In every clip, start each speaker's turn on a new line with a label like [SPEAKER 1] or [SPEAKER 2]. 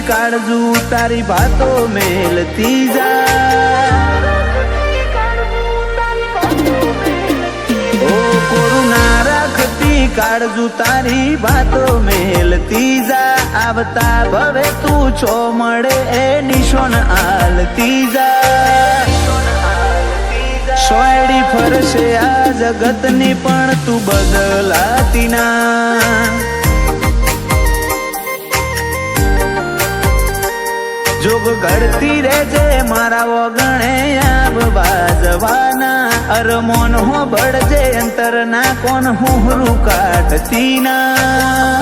[SPEAKER 1] કાળજુ તારી વાતો મેલતી જા। ઓ કોરું ના રાખતી કાળજુ તારી વાતો મેલતી જા। આવતા ભવે તું છો મળે એ નિશોન આલતી જા। સોયડી ફરશે આ જગતની પણ તું બદલાતી ના। જોગ ઘડતી રહેજે મારા વગણે આવવા જવાના। અરમોન હો બળજે અંતર ના કોણ હુહરું કાઢતી ના।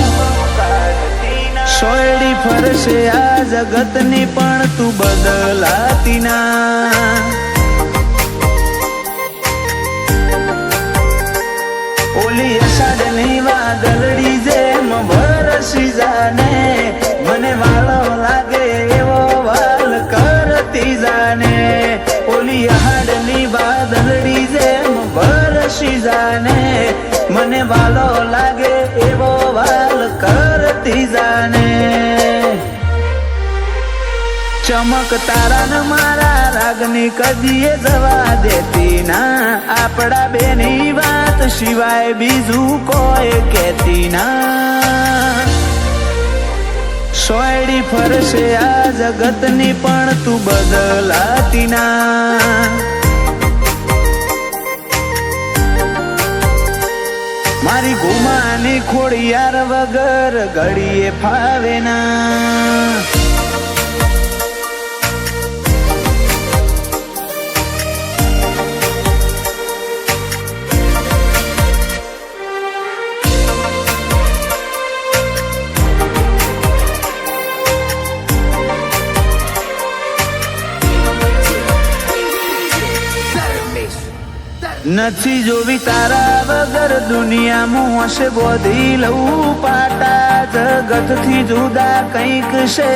[SPEAKER 1] સોયડી ફરશે આ જગતની પણ તું બદલાતી ના। ઓલી અષાઢની વાદળડી જેમ વરસી જાને। મને વાલો લાગે એવો વાલ કરતી જાને। ઓલી અષાઢની વાદળડી જેમ વરસી જાને। મને વાલો લાગે એવો વાલ કરતી જાને। ચમક તારા ન મારા રાગની કદીએ જવા દેતી ના। આપડા બેની વાત સિવાય બીજું કોઈ કહેતી ના। સોયડી ફરશે આ જગતની પણ તું બદલાતી ના। મારી ગુમાની ખોડિયાર વગર ઘડીએ ફાવે ના। નથી જોવી તારા વગર દુનિયામાં હશે બોધી લઉં પાટા। જગત થી જુદા કંઈક છે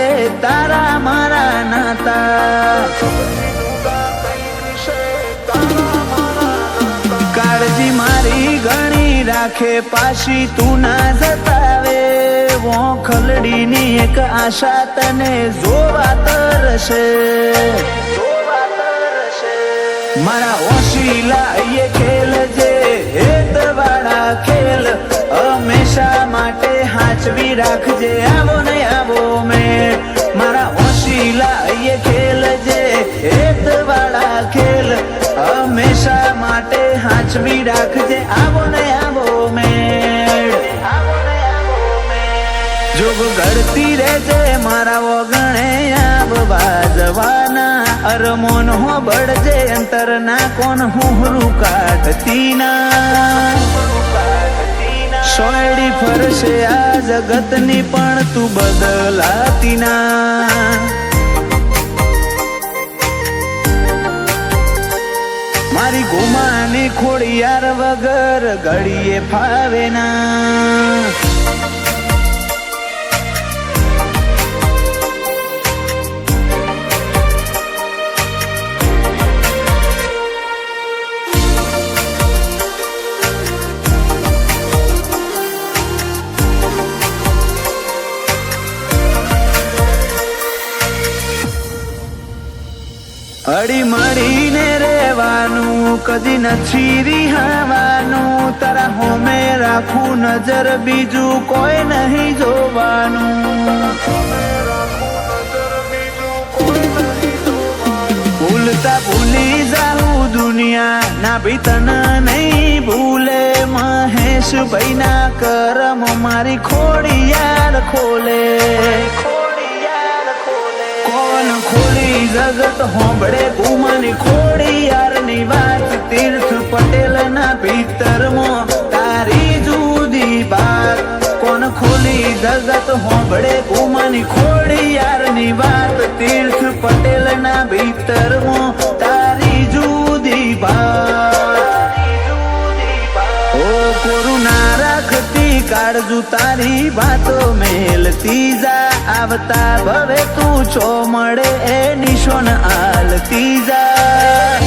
[SPEAKER 1] તારા મારા નાતા। કાળજી મારી ઘણી રાખે પાછી તું ના જતાવે। ખલડી ની એક આશા તને જોવા તરશે। મારા ઓશીલા એ ખેલ જે હેત વાળા ખેલ હંમેશા માટે હાચવી રાખજે આવો ને આવો મેળ। મારા ઓશીલા એ ખેલ જે હેત વાળા ખેલ હંમેશા માટે હાચવી રાખજે આવો ને આવો મેળ। જોગ ઘડતી રહેજે મારા વગણે આવવા જવાના। અરમોન હો બળજે અંતર ના કોણ હુહરું કાઢતી ના। સોયડી ફરશે આ જગતની પણ તું બદલાતી ના। મારી ગુમાની ખોડિયાર વગર ઘડીએ ફાવે ના। હળી મળીને રહેવાનું કદી નથી રિહાવાનું। તારા હોમે રાખું નજર બીજું કોઈ નહીં જોવાનું। ભૂલતા ભૂલી જાઉં દુનિયા ના ભી તને નહીં ભૂલે। મહેશ ભાઈ ના કરમ મારી ખોડિયાર ખોલે। ખોલી જગત હોંભળે ગુમાની ખોડિયાર ની વાત। તીર્થ પટેલ ના ભીતરમાં તારી જુદી વાત। કોણ ખોલી જગત હોંભળે ગુમાની ખોડિયાર ની વાત। તીર્થ પટેલ ના ભીતરમાં તારી જુદી વાત। ઓ કોરું ના રાખતી કાળજુ તારી વાતો મેલતી જા। આવતા ભવે તું છો મળે એ નિશોન આલતી જા।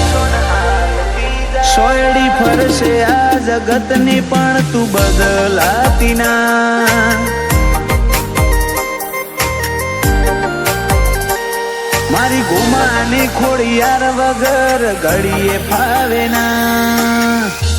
[SPEAKER 1] સોયડી ફરશે આ જગતની પણ તું બદલાતી ના। આની ખોડિયાર વગર ઘડીએ ફાવે ના.